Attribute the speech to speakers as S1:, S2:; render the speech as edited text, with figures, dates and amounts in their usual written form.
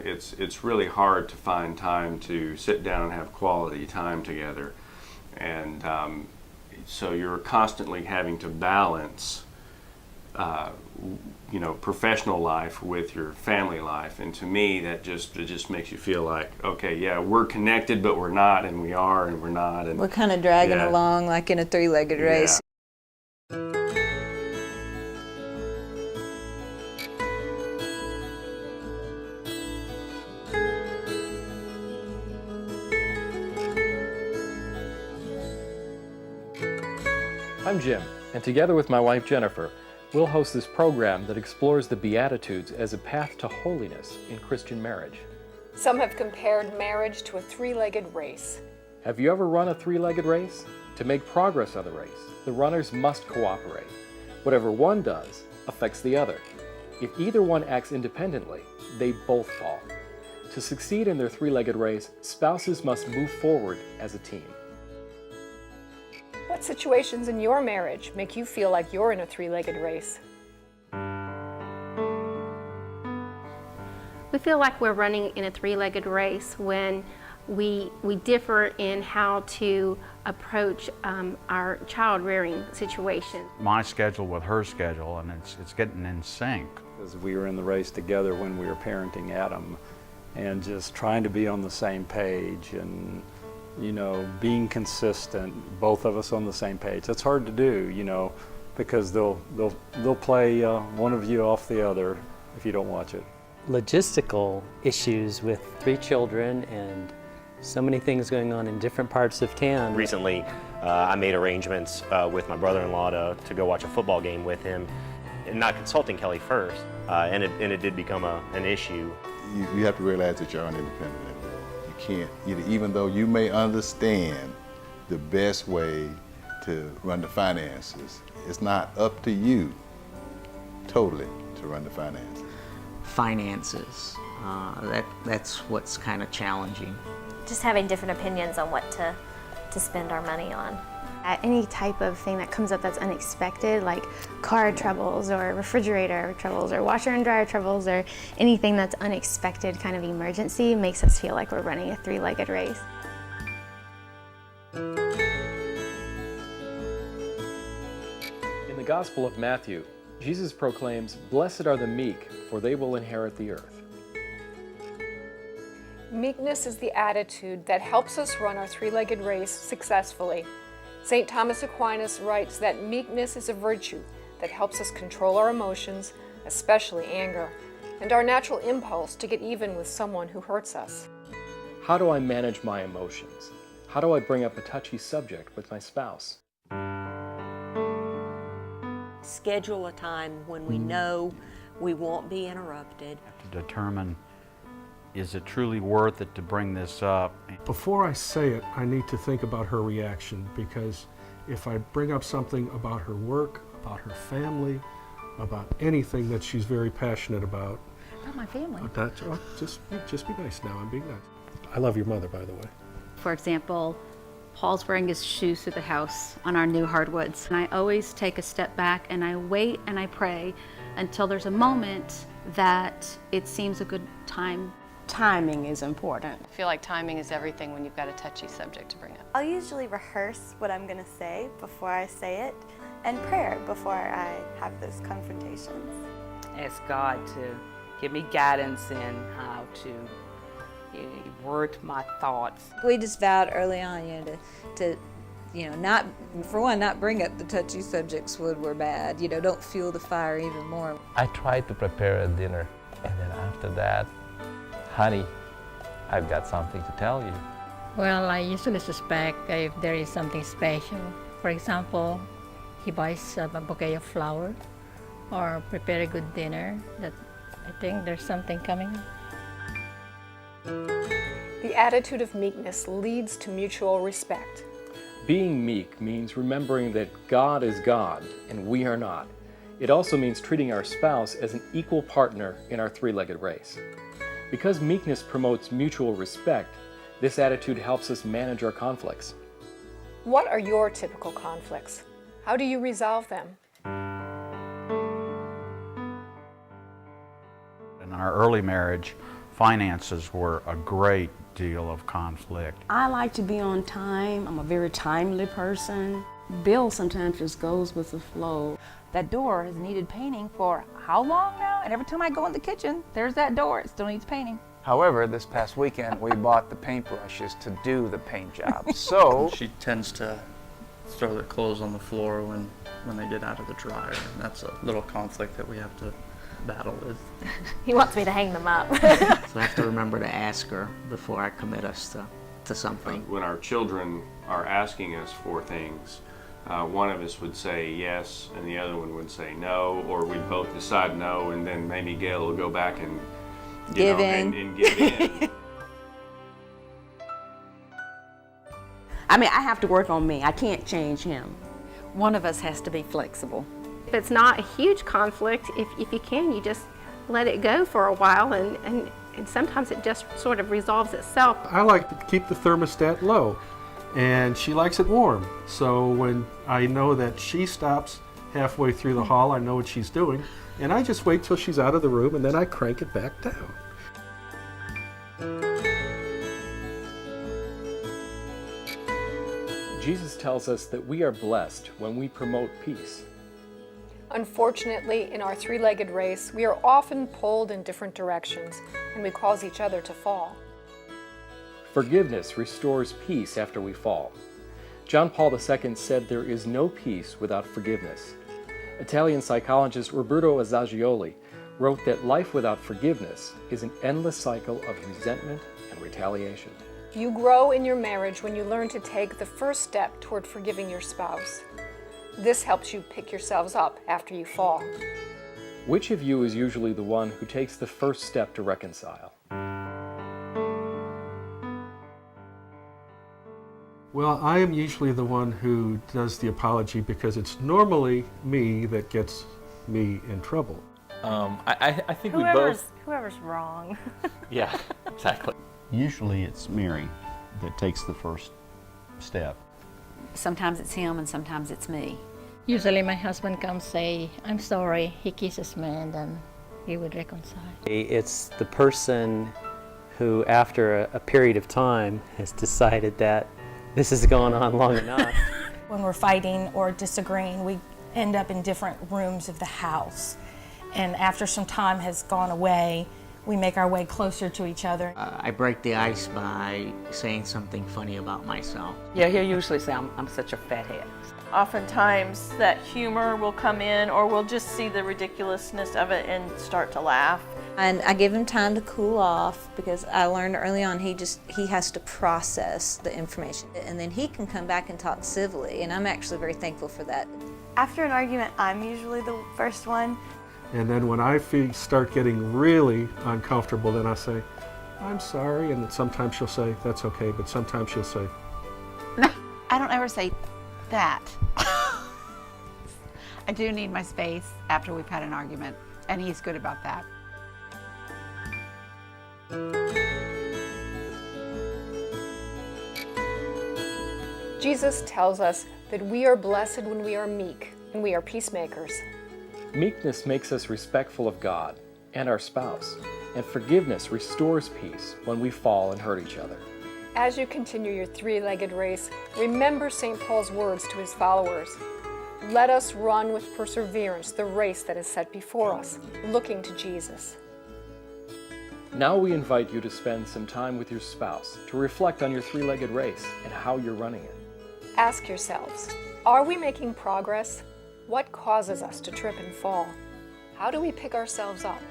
S1: it's really hard to find time to sit down and have quality time together, and so you're constantly having to balance professional life with your family life, and to me it just makes you feel like, okay, yeah, we're connected, but we're not, and we are, and we're not, and
S2: we're kind of dragging along like in a three-legged race.
S3: I'm Jim, and together with my wife Jennifer, we'll host this program that explores the Beatitudes as a path to holiness in Christian marriage.
S4: Some have compared marriage to a three-legged race.
S3: Have you ever run a three-legged race? To make progress on the race, the runners must cooperate. Whatever one does affects the other. If either one acts independently, they both fall. To succeed in their three-legged race, spouses must move forward as a team.
S4: What situations in your marriage make you feel like you're in a three-legged race?
S5: We feel like we're running in a three-legged race when we differ in how to approach our child rearing situation.
S6: My schedule with her schedule, and it's getting in sync.
S7: Because we were in the race together when we were parenting Adam, and just trying to be on the same page and being consistent, both of us on the same page. That's hard to do, because they'll play one of you off the other if you don't watch it.
S8: Logistical issues with 3 children and so many things going on in different parts of town.
S9: Recently, I made arrangements with my brother-in-law to go watch a football game with him, and not consulting Kelly first, and it did become an issue.
S10: You have to realize that you're independent. Can't, even though you may understand the best way to run the finances, it's not up to you totally to run the finances.
S11: Finances, that's what's kind of challenging.
S12: Just having different opinions on what to spend our money on.
S13: Any type of thing that comes up that's unexpected, like car troubles or refrigerator troubles or washer and dryer troubles or anything that's unexpected kind of emergency, makes us feel like we're running a three-legged race.
S3: In the Gospel of Matthew, Jesus proclaims, "Blessed are the meek, for they will inherit the earth."
S4: Meekness is the attitude that helps us run our three-legged race successfully. St. Thomas Aquinas writes that meekness is a virtue that helps us control our emotions, especially anger, and our natural impulse to get even with someone who hurts us.
S3: How do I manage my emotions? How do I bring up a touchy subject with my spouse?
S14: Schedule a time when we know we won't be interrupted.
S6: To determine, is it truly worth it to bring this up?
S15: Before I say it, I need to think about her reaction, because if I bring up something about her work, about her family, about anything that she's very passionate about.
S16: About my family.
S15: Just be nice now, I'm being nice. I love your mother, by the way.
S16: For example, Paul's wearing his shoes through the house on our new hardwoods. And I always take a step back and I wait and I pray until there's a moment that it seems a good time.
S17: Timing is important.
S18: I feel like timing is everything when you've got a touchy subject to bring up.
S19: I'll usually rehearse what I'm going to say before I say it, and prayer before I have those confrontations.
S20: Ask God to give me guidance in how to word my thoughts.
S2: We just vowed early on, to not, for one, not bring up the touchy subjects when we're bad. Don't fuel the fire even more.
S5: I try to prepare a dinner, and then after that, honey, I've got something to tell you.
S3: Well, I usually suspect if there is something special. For example, he buys a bouquet of flowers or prepare a good dinner, that I think there's something coming.
S4: The attitude of meekness leads to mutual respect.
S3: Being meek means remembering that God is God and we are not. It also means treating our spouse as an equal partner in our three-legged race. Because meekness promotes mutual respect, this attitude helps us manage our conflicts.
S4: What are your typical conflicts? How do you resolve them?
S6: In our early marriage, finances were a great deal of conflict.
S17: I like to be on time. I'm a very timely person. Bill sometimes just goes with the flow.
S21: That door has needed painting for how long now? And every time I go in the kitchen, there's that door. It still needs painting.
S22: However, this past weekend, we bought the paintbrushes to do the paint job. So
S23: she tends to throw their clothes on the floor when they get out of the dryer. And that's a little conflict that we have to battle with.
S12: He wants me to hang them up.
S11: So I have to remember to ask her before I commit us to something.
S1: When our children are asking us for things, one of us would say yes and the other one would say no, or we'd both decide no, and then maybe Gail will go back and
S2: give in.
S1: And give in.
S17: I mean, I have to work on me. I can't change him.
S24: One of us has to be flexible.
S5: If it's not a huge conflict, if you can, you just let it go for a while, and sometimes it just sort of resolves itself.
S15: I like to keep the thermostat low, and she likes it warm. So when I know that she stops halfway through the hall, I know what she's doing, and I just wait till she's out of the room, and then I crank it back down.
S3: Jesus tells us that we are blessed when we promote peace.
S4: Unfortunately, in our three-legged race, we are often pulled in different directions, and we cause each other to fall.
S3: Forgiveness restores peace after we fall. John Paul II said there is no peace without forgiveness. Italian psychologist Roberto Azzagioli wrote that life without forgiveness is an endless cycle of resentment and retaliation.
S4: You grow in your marriage when you learn to take the first step toward forgiving your spouse. This helps you pick yourselves up after you fall.
S3: Which of you is usually the one who takes the first step to reconcile?
S15: Well, I am usually the one who does the apology because it's normally me that gets me in trouble.
S25: I think we both...
S12: Whoever's wrong.
S25: Yeah, exactly.
S6: Usually it's Mary that takes the first step.
S24: Sometimes it's him and sometimes it's me.
S26: Usually my husband comes say, I'm sorry, he kisses me, and then he would reconcile.
S8: It's the person who, after a period of time, has decided that this has gone on long enough.
S27: When we're fighting or disagreeing, we end up in different rooms of the house. And after some time has gone away, we make our way closer to each other.
S11: I break the ice by saying something funny about myself.
S20: Yeah, he'll usually say, I'm such a fathead.
S28: Oftentimes that humor will come in, or we'll just see the ridiculousness of it and start to laugh.
S2: And I give him time to cool off because I learned early on he has to process the information, and then he can come back and talk civilly, and I'm actually very thankful for that.
S19: After an argument, I'm usually the first one.
S15: And then when I start getting really uncomfortable, then I say, I'm sorry, and then sometimes she'll say, that's okay, but sometimes she'll say,
S29: I don't ever say that. I do need my space after we've had an argument, and he's good about that.
S4: Jesus tells us that we are blessed when we are meek and we are peacemakers.
S3: Meekness makes us respectful of God and our spouse, and forgiveness restores peace when we fall and hurt each other.
S4: As you continue your three-legged race, remember St. Paul's words to his followers. Let us run with perseverance the race that is set before us, looking to Jesus.
S3: Now we invite you to spend some time with your spouse to reflect on your three-legged race and how you're running it.
S4: Ask yourselves, are we making progress? What causes us to trip and fall? How do we pick ourselves up?